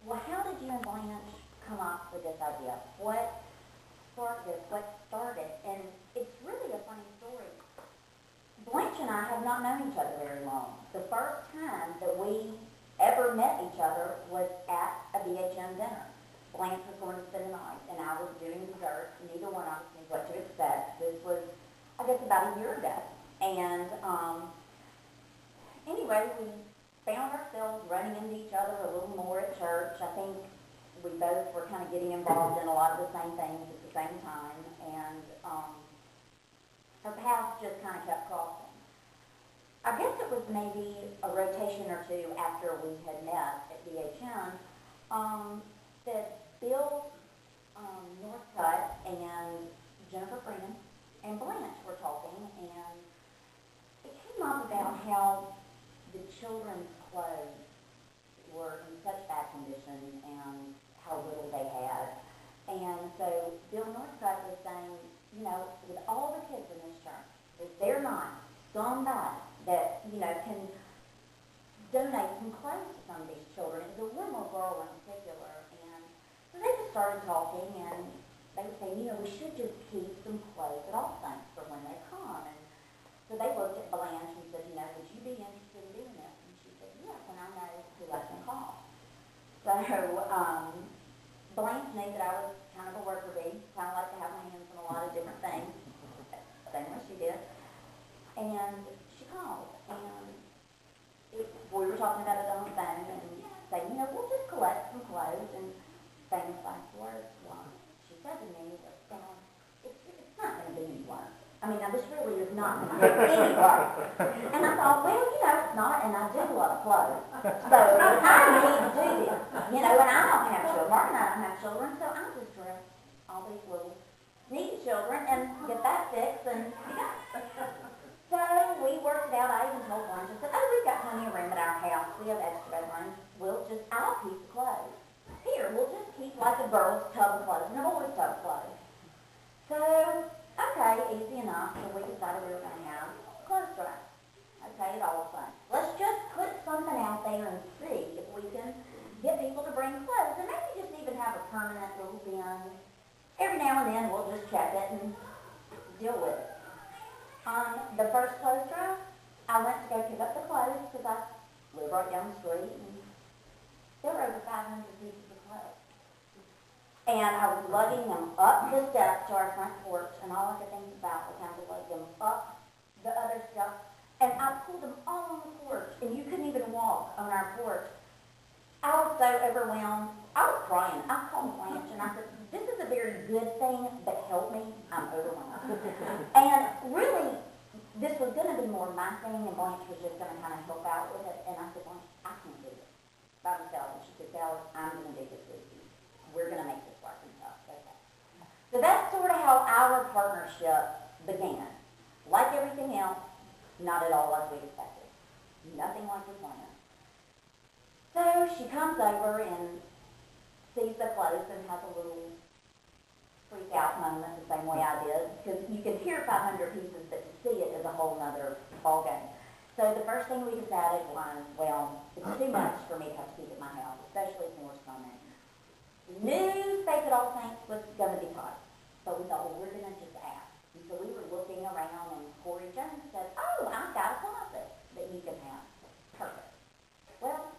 well, how did you and Blanche come up with this idea? What sparked this? What started? And it's really a funny story. Blanche and I have not known each other very long. The first time that we ever met each other was at a BHM dinner. Blanche was going to spend the night, and I was doing dessert. Neither one of us knew what to expect. This was, I guess, about a year ago. And anyway, we found ourselves running into each other a little more at church. I think we both were kind of getting involved in a lot of the same things at the same time, and our paths just kind of kept crossing. I guess it was maybe a rotation or two after we had met at BHM that Bill Northcutt and Jennifer Freeman and Blanche were talking, and it came up about how the children's clothes were in such bad condition and how little they had. And so Bill Northcutt was saying, you know, with all the kids in this church, if they're not somebody that, you know, can donate some clothes to some of these children, it was a little girl in particular, and so they just started talking, and they were saying, you know, we should just keep some clothes at all things for when they come. And so they looked at Blanche and said, you know, would you be interested in doing this? And she said, yes, and I know who I can call. So Blanche knew that I was kind of a worker bee, kind of like to have my hands in a lot of different things. Same way she did. And she called, and we were talking about it on the phone, and saying, you know, we'll just collect some clothes, and famous last words was, she said to me, it's not going to be any work. I mean, now this really is not going to be any work. And I thought, well, you know, it's not, and I do love clothes. So I need to do this, you know, and I don't have children, Mark and I don't have children, so I'll just dress all these little needy children and get that fixed, and so we worked it out. I even told Blanche, I said, oh, we've got plenty of room at our house. We have extra bedrooms. I'll keep the clothes. Here, we'll just keep like a girl's tub of clothes and a boy's tub of clothes. So, okay, easy enough. So we decided we were going to have a clothes drive. Okay, it all was fun. Let's just put something out there and see if we can get people to bring clothes. And maybe just even have a permanent little bin. Every now and then we'll just check it and deal with it. On the first clothes drive, I went to go pick up the clothes because I live right down the street, and there were over 500 pieces of clothes. And I was lugging them up the steps to our front porch, and all I could think about was how to lug them up the other steps. And I pulled them all on the porch, and you couldn't even walk on our porch. I was so overwhelmed. I was crying. I called Blanche, and I said, this is a very good thing, but help me. I'm overwhelmed. And really, this was going to be more my thing, and Blanche was just going to kind of help out with it. And I said, Blanche, I can't do this by myself. And she said, Dallas, I'm going to do this with you. We're going to make this work and stuff. Okay. So that's sort of how our partnership began. Like everything else, not at all like we expected. Nothing like we planned. So she comes over and sees the clothes and has a little freak out moment the same way I did, because you can hear 500 pieces, but to see it is a whole other ballgame. So the first thing we decided was, well, it's too much for me to have to keep at my house, especially if more's coming. Knew Faith at All Saints was going to be tight, so we thought, well, we're going to just ask. And so we were looking around, and Corey Jones said, oh, I've got a closet that you can have. Perfect. Well,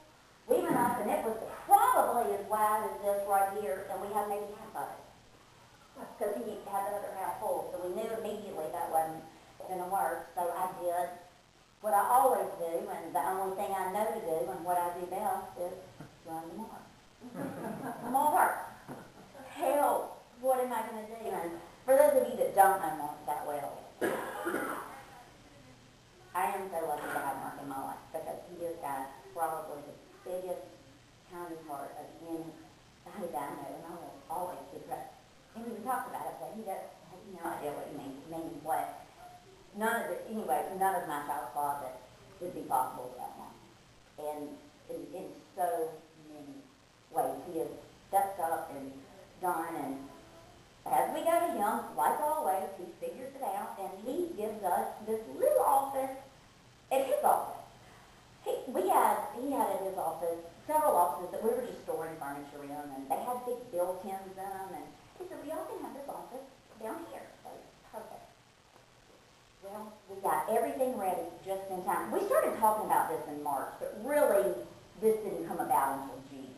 we went up, and it was probably as wide as this right here, and we had maybe half of it, because he had the other half full. So we knew immediately that wasn't going to work. So I did what I always do, and the only thing I know to do, and what I do best is run the mark. Mark, help! What am I going to do? And for those of you that don't know Mark that well, I am so lucky to have Mark in my life, because he has got probably the biggest kind heart of anybody that I know, and I will always be proud. And we talked about it, but he doesn't have no idea what he means what. None of my child's closet would be possible without Mark. And in so many ways, he has stepped up and done, and as we go to him, like always, he figures it out, and he gives us this little office at his office. He had at his office several offices that we were just storing furniture in, and they had big built-ins in them, and he said, well, y'all can have this office down here. So, perfect. Well, we got everything ready just in time. We started talking about this in March, but really, this didn't come about until June.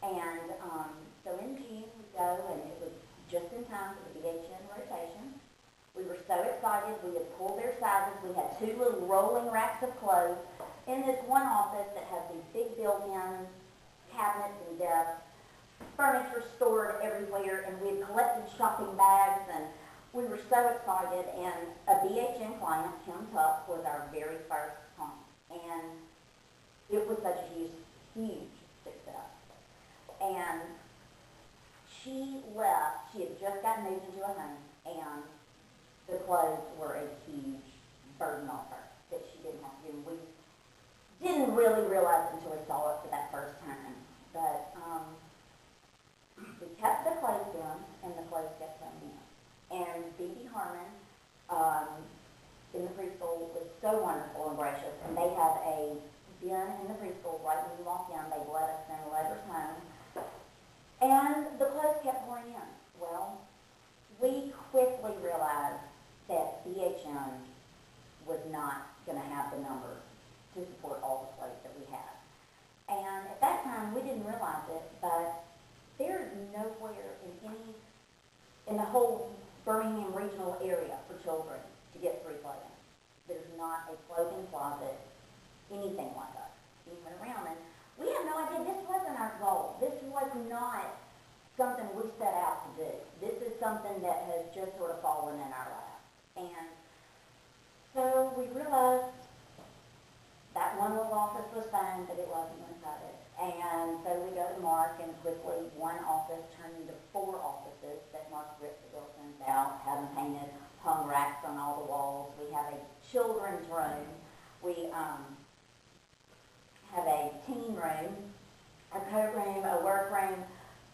And so in June, we go, and it was just in time for the BHN rotation. We were so excited. We had pulled their sizes. We had 2 little rolling racks of clothes in this one office that has these big built-in cabinets and desks, furniture stored everywhere, and we had collected shopping bags, and we were so excited. And a BHN client, Kim Tuck, was our very first client, and it was such a huge success. And she left. She had just gotten moved into a home, and the clothes were a huge burden on her that she didn't have to do. We didn't really realize it until we saw it for that first time. But we kept the clothes in, and the clothes kept coming in. And Dee Harmon in the preschool was so wonderful and gracious. And they have a bin in the preschool right when you walk in. They let us send letters home. And the clothes kept pouring in. Well, we quickly realized that BHN was not going to have the numbers to support all the clothes that we had. And at that time, we didn't realize it, but there is nowhere in the whole Birmingham regional area for children to get free clothing. There's not a clothing closet, anything like us. We went around, and we had no idea. This wasn't our goal. This was not something we set out to do. This is something that has just sort of fallen in our lap. And so we realized that one little office was fine, but it wasn't going to cut it. And so we go to Mark, and quickly one office turned into 4 offices that Mark ripped the built-ins out, had them painted, hung racks on all the walls. We have a children's room. We have a teen room, a coat room, a work room.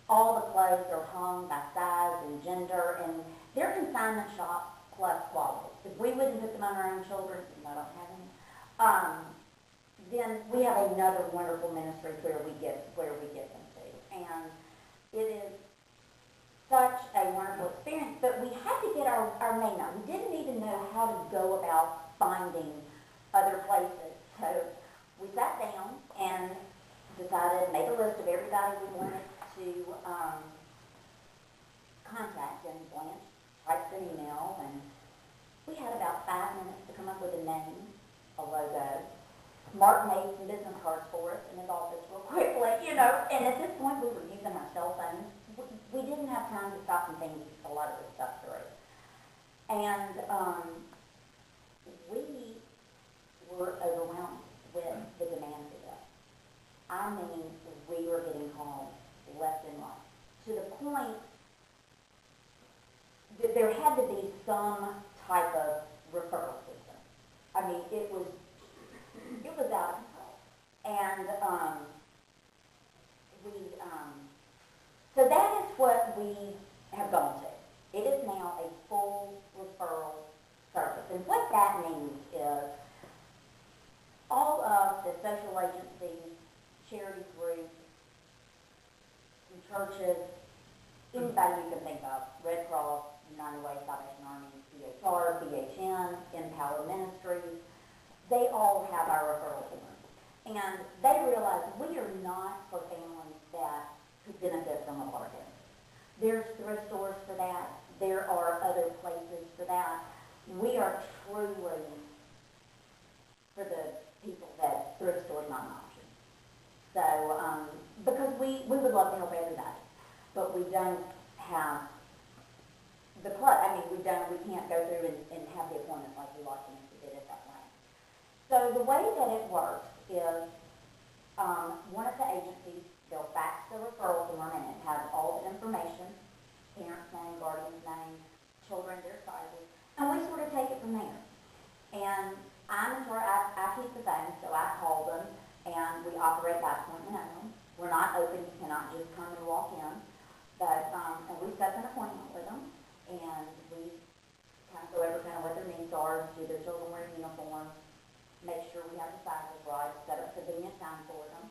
All the clothes are hung by size and gender, and they're consignment shop plus quality. If we wouldn't put them on our own children, and I don't have any, then we have another wonderful ministry where we get them to. And it is such a wonderful experience, but we had to get our name out. We didn't even know how to go about finding other places. So we sat down and decided, made a list of everybody we wanted to contact, and Blanche typed an email, and we had about 5 minutes to come up with a name, a logo. Mark made some business cards for us in his office real quickly, and at this point we were using our cell phones. We didn't have time to stop and think a lot of this stuff through. And we were overwhelmed with the demand for this. I mean, we were getting calls left and right, to the point that there had to be some type of referral system. I mean, it was out of control. And so that is what we have gone to. It is now a full referral service. And what that means is all of the social agencies, charity groups, churches, anybody you can think of, Red Cross, United Way, Salvation Army, BHR, BHN, Empower Ministries, they all have our referral form. And they realize we are not for families that could benefit from a bargain. There's thrift stores for that. There are other places for that. We are truly for the people that thrift store is not an option. So, because we would love to help everybody, but we don't have the club. I mean, we can't go through and have the appointments like we like to did it that way. So the way that it works is one of the agencies, they'll fax the referral form, and it has all the information, parents' name, guardian's name, children, their sizes, and we sort of take it from there. And I'm in charge, I keep the phone, so I call them, and we operate by appointment only. We're not open, you cannot just come and walk in, but, and we set an appointment with them, and we kind of go over kind of what their needs are, do their children wear uniforms, make sure we have the sizes right, set up convenient time for them.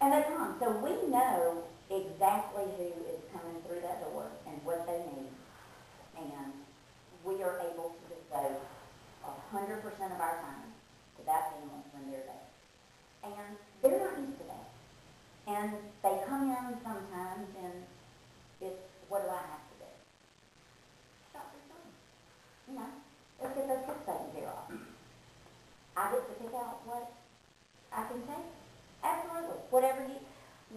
And they come, so we know exactly who is coming through that door and what they need. And we are able to devote 100% of our time to that family when they're there. And they're not used to that. And they come in sometimes and it's, what do I have to do? Stop this door. You know, let's get those kids taken care of. I get to pick out what I can take. Absolutely. Whatever you,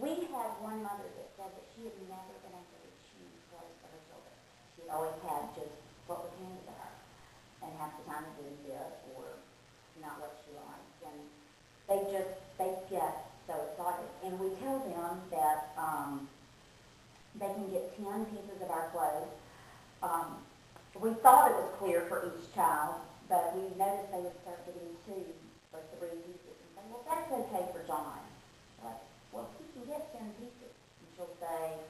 we had one mother that said that she had never been able to choose clothes for her children. She always had just what was handed to her. And half the time it didn't fit or not what she liked. And they get so excited. And we tell them that they can get 10 pieces of our clothes. We thought it was clear for each child, but we noticed they would start getting 2 or 3 pieces. And say, well, that's okay for John. Like, well, he can get 10 pieces. And she'll say,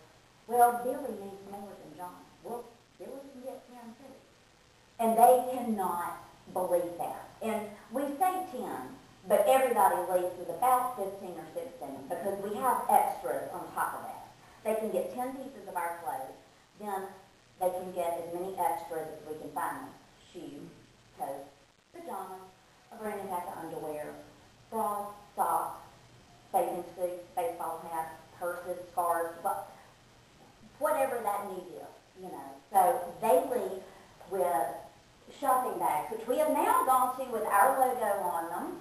well, Billy needs more than John. Well, Billy can get 10 too. And they cannot believe that. And we say 10, but everybody leaves with about 15 or 16 because we have extras on top of that. They can get 10 pieces of our clothes, then they can get as many extras as we can find them. Shoes, coats, pajamas, a brand new pack of underwear, bras, socks, bathing suits, baseball hats, purses, scarves, whatever that need is, you know. So they leave with shopping bags, which we have now gone to with our logo on them.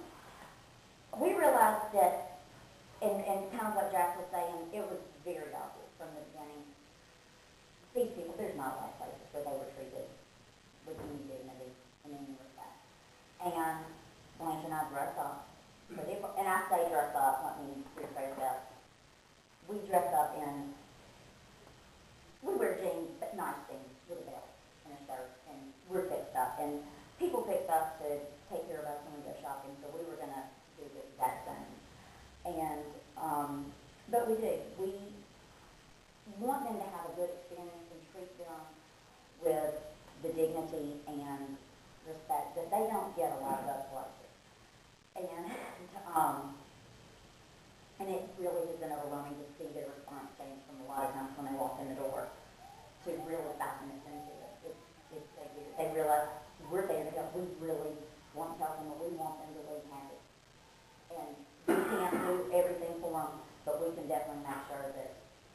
We realized that, and kind of what Jack was saying, it was very obvious from the beginning. These people, there's not a lot of places where they were treated with any dignity and any respect. And Blanche and I dress up. And I say dress up, let me rephrase that. We dress up in, we wear jeans, but nice jeans with a belt and a shirt, and we're fixed up. And people picked up to take care of us when we go shopping, so we were going to do the exact same. And, but we do. We want them to have a good experience and treat them with the dignity and respect that they don't get a lot of other places. And it really has been overwhelming to see their response change from a lot of times when they walk in the door to really fasten us into it. They realize we're there to help. We really want to help them, and we want them to leave happy. And we can't do everything for them, but we can definitely make sure that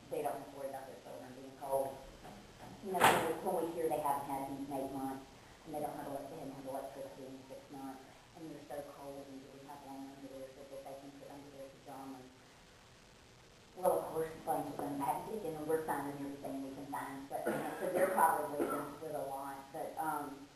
they don't have to worry about their children being cold. You know, when we hear they haven't had heat in 8 months, and they haven't had electricity in 6 months, and they're so cold, and we have one underwear so that they can put under their pajamas. Well, of course, Blanche is in that digging, and we're finding everything we can find, but so they're probably